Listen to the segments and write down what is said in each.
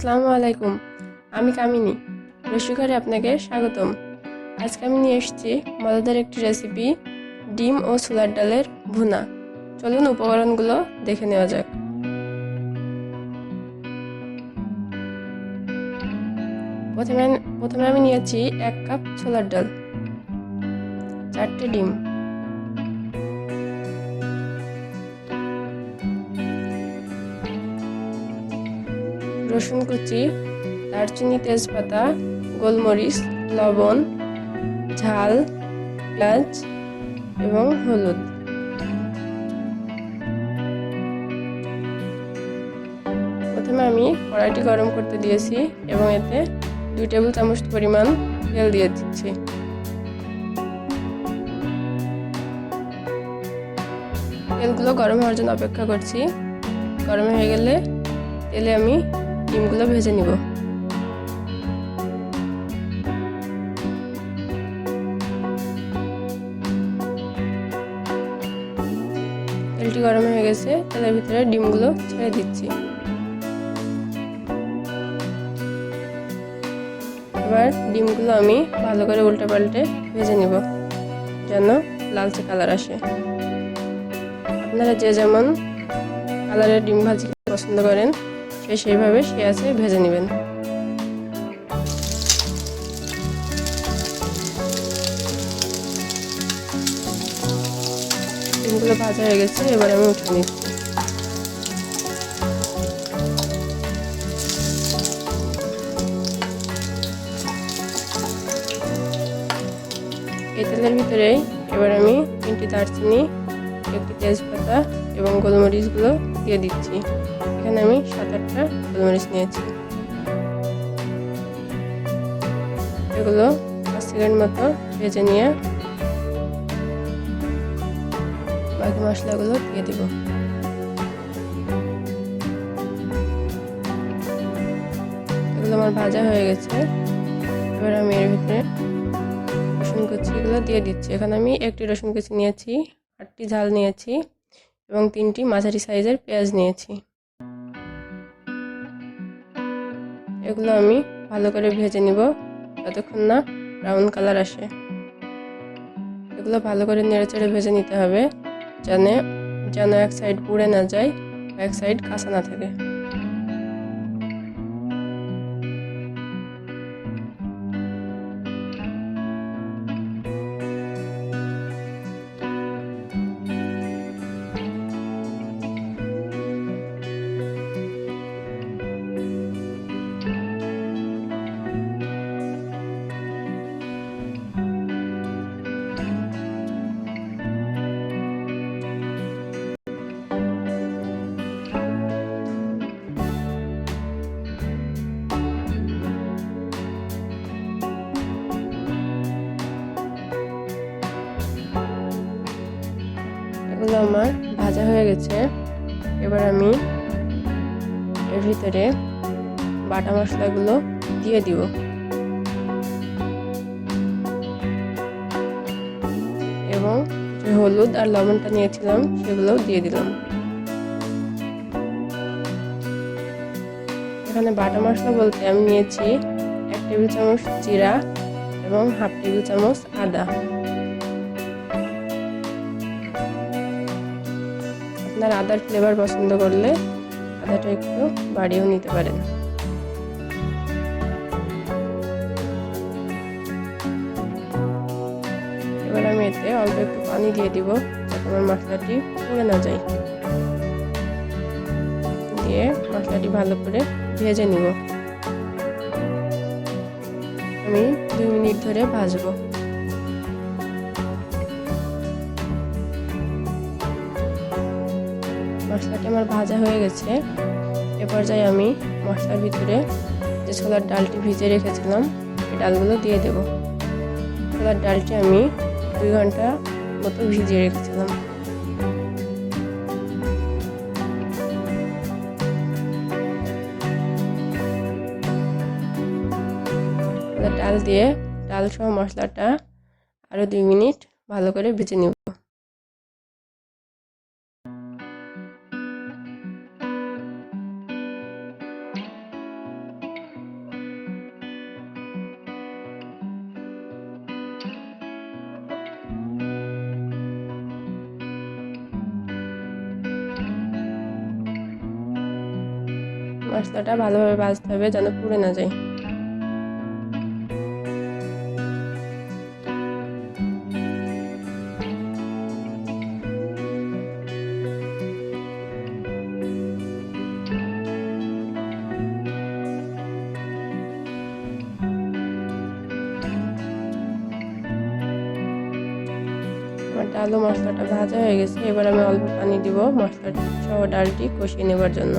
আসসালামু আলাইকুম। আমি কামিনী, রসিঘরে আপনাকে স্বাগতম। আজকে আমি নিয়ে এসেছি মজাদার একটি রেসিপি, ডিম ও ছোলার ডালের ভুনা। চলুন উপকরণগুলো দেখে নেওয়া যাক। প্রথমে আমি নিয়েছি 1 কাপ ছোলার ডাল, 4টে ডিম, রসুন কুচি, দারচিনি, তেজপাতা, গোলমরিচ, লবণ, ঝাল, পেঁয়াজ এবং হলুদ। প্রথমে আমি কড়াইটি গরম করতে দিয়েছি এবং এতে 2 টেবিল চামচ পরিমাণ তেল দিয়ে দিচ্ছি। তেলগুলো গরম হওয়ার জন্য অপেক্ষা করছি। গরম হয়ে গেলে তেলে আমি ডিমগুলো ভেজে নিব। তেলটি গরম হয়ে গেছে, তেলের ভিতরে ডিমগুলো ছেড়ে দিচ্ছি। এবার ডিমগুলো আমি ভালো করে উল্টে পাল্টে ভেজে নিব যেন লালচে কালার আসে। আপনারা যে যেমন কালারের ডিম ভাজি পছন্দ করেন সেইভাবে আছে ভেজে নেবেন। ডিমগুলো ভাজা হয়ে গেছে, এবার আমি উঠিয়ে নিচ্ছি। এই তেলের ভিতরে এবার আমি 3টি দারচিনি, 1টি তেজপাতা এবং গোলমরিচগুলো দিয়ে দিচ্ছি। এখানে আমি 7-8টা গোলমরিচ নিয়েছি। এগুলো 5 সেকেন্ড মতো ভেজে নিয়ে বাকি মশলাগুলো দিয়ে দিব। এগুলো আমার ভাজা হয়ে গেছে, এবার আমি এর ভিতরে রসুন কুচিগুলো দিয়ে দিচ্ছি। এখানে আমি 1টি রসুন কুচি নিয়েছি, 8টি ঝাল নিয়েছি এবং 3টি মাঝারি সাইজের পেঁয়াজ নিয়েছি। এগুলো আমি ভালো করে ভেজে নিব যতক্ষণ না ব্রাউন কালার আসে। এগুলো ভালো করে নেড়েচেড়ে ভেজে নিতে হবে যেন এক সাইড পুড়ে না যায় বা এক সাইড কাঁচা না থাকে। এগুলো আমার ভাজা হয়ে গেছে, এবার আমি এর ভিতরে বাটা মশলাগুলো দিয়ে দিব এবং যে হলুদ আর লবণটা নিয়েছিলাম সেগুলো দিয়ে দিলাম। এখানে বাটা মশলা বলতে আমি নিয়েছি 1 টেবিল চামচ জিরা এবং 1/2 টেবিল চামচ আদা। আপনার আদার ফ্লেভার পছন্দ করলে আদাটা একটু বাড়িয়েও নিতে পারেন। এবার আমি এতে অল্প একটু পানি দিয়ে দিব যাতে আমার মশলাটি পুড়ে না যায়। দিয়ে মশলাটি ভালো করে ভেজে নিব। আমি 2 মিনিট ধরে ভাজবো। মশলাটি আমার ভাজা হয়ে গেছে, এ পর্যায়ে আমি মশলার ভিতরে যে ছোলার ডালটি ভিজে রেখেছিলাম এই ডালগুলো দিয়ে দেব। ছোলার ডালটি আমি 2 ঘন্টা মতো ভিজিয়ে রেখেছিলাম। ডাল দিয়ে ডাল সহ মশলাটা আরো 2 মিনিট ভালো করে ভেজে নিব। মশলাটা ভালোভাবে ভাজতে হবে যেন পুড়ে না যায়। আমার ডাল ও মশলাটা ভাজা হয়ে গেছে। এবার আমি অল্প পানি দিব মশলা সহ ডালটি কষিয়ে নেবার জন্য।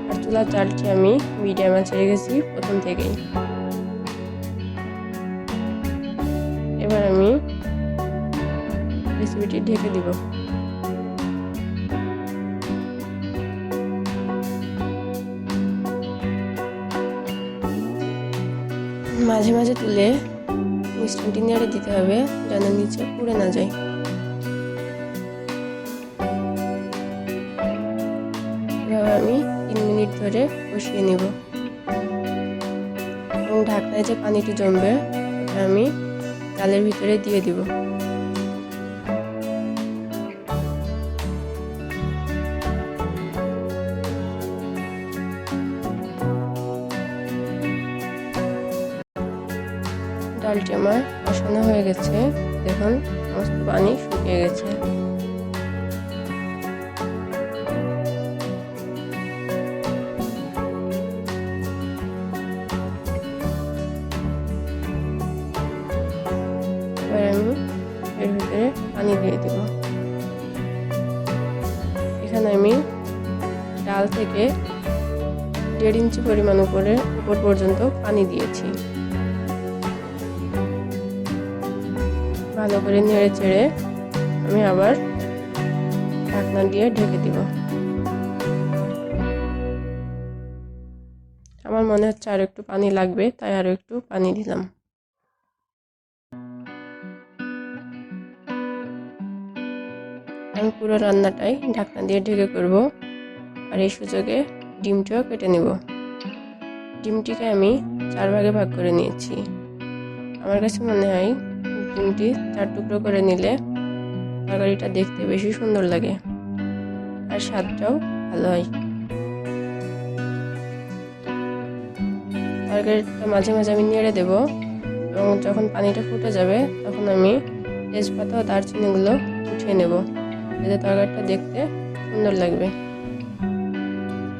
আর চুলার জালটি আমি মিডিয়াম আঁচে রেখেছি প্রথম থেকেই। এবার আমি রেসিপিটি ঢেকে দিব। মাঝে মাঝে তুলে মিশ্রণটি নেড়ে দিতে হবে যেন নিচে পুড়ে না যায়। এভাবে আমি 3 মিনিট ধরে কষিয়ে নিব এবং ঢাকনায় যে পানিটি জমবে ওটা আমি ডালের ভিতরে দিয়ে দিব। ডালটি আমার কষানো হয়ে গেছে, দেখুন সমস্ত পানি শুকিয়ে গেছে। এবার আমি এর ভিতরে পানি দিয়ে দিব। এখানে আমি ডাল থেকে 1.5 ইঞ্চি পরিমাণ উপর পর্যন্ত পানি দিয়েছি। ভালো করে নেড়ে চেড়ে আমি আবার ঢাকনা দিয়ে ঢেকে দিব। আমার মনে হচ্ছে আরো একটু পানি লাগবে, তাই আরো একটু পানি দিলাম। আমি পুরো রান্নাটাই ঢাকনা দিয়ে ঢেকে করব। আর এই সুযোগে ডিমটিও কেটে নেব। ডিমটিকে আমি 4 ভাগে ভাগ করে নিয়েছি। আমার কাছে মনে হয় ডিমটি 4 টুকরো করে নিলে তরকারিটা দেখতে বেশি সুন্দর লাগে আর স্বাদটাও ভালো হয়। তরকারিটা মাঝে মাঝে আমি নেড়ে দেব এবং যখন পানিটা ফুটে যাবে তখন আমি তেজপাতা ও দারচিনিগুলো উঠিয়ে নেব, যাতে তরকারিটা দেখতে সুন্দর লাগবে।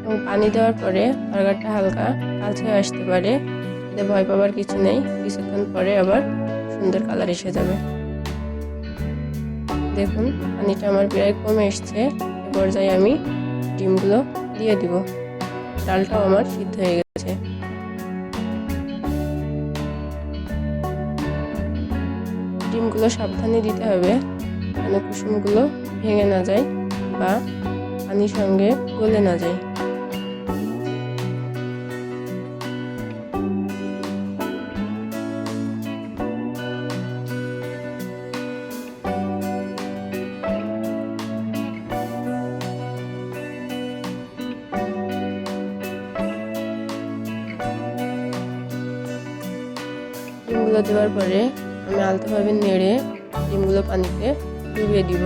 এবং পানি দেওয়ার পরে তরকারিটা হালকা কালচে হয়ে আসতে পারে, এতে ভয় পাবার কিছু নেই, কিছুক্ষণ পরে আবার সুন্দর কালার এসে যাবে। দেখুন পানিটা আমার প্রায় কমে এসছে। এ পর্যায়ে আমি ডিমগুলো দিয়ে দিব। ডালটাও আমার সিদ্ধ হয়ে গেছে। ডিমগুলো সাবধানে দিতে হবে যেন কুসুমগুলো ভেঙে না যায় বা পানির সঙ্গে গলে না যায়। ডিমগুলো দেওয়ার পরে আমি আলতোভাবে নেড়ে ডিমগুলো পানিতে ডুবিয়ে দিব।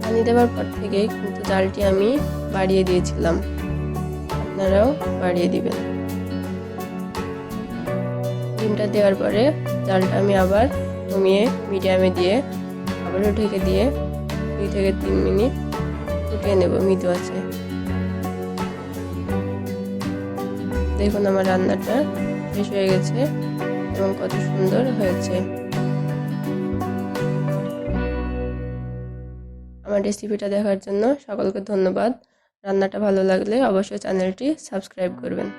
পানি দেওয়ার পর থেকে কিন্তু জালটি আমি বাড়িয়ে দিয়েছিলাম, আপনারাও বাড়িয়ে দিবেন। ডিমটা দেওয়ার পরে জালটা আমি আবার কমিয়ে মিডিয়ামে দিয়ে আবারও ঢেকে দিয়ে 2 থেকে 3 মিনিট ফুটিয়ে নেব মৃদু আঁচে। দেখুন আমার রান্নাটা শেষ হয়ে গেছে এবং কত সুন্দর হয়েছে। আমার রেসিপিটা দেখার জন্য সকলকে ধন্যবাদ। রান্নাটা ভালো লাগলে অবশ্যই চ্যানেলটি সাবস্ক্রাইব করবেন।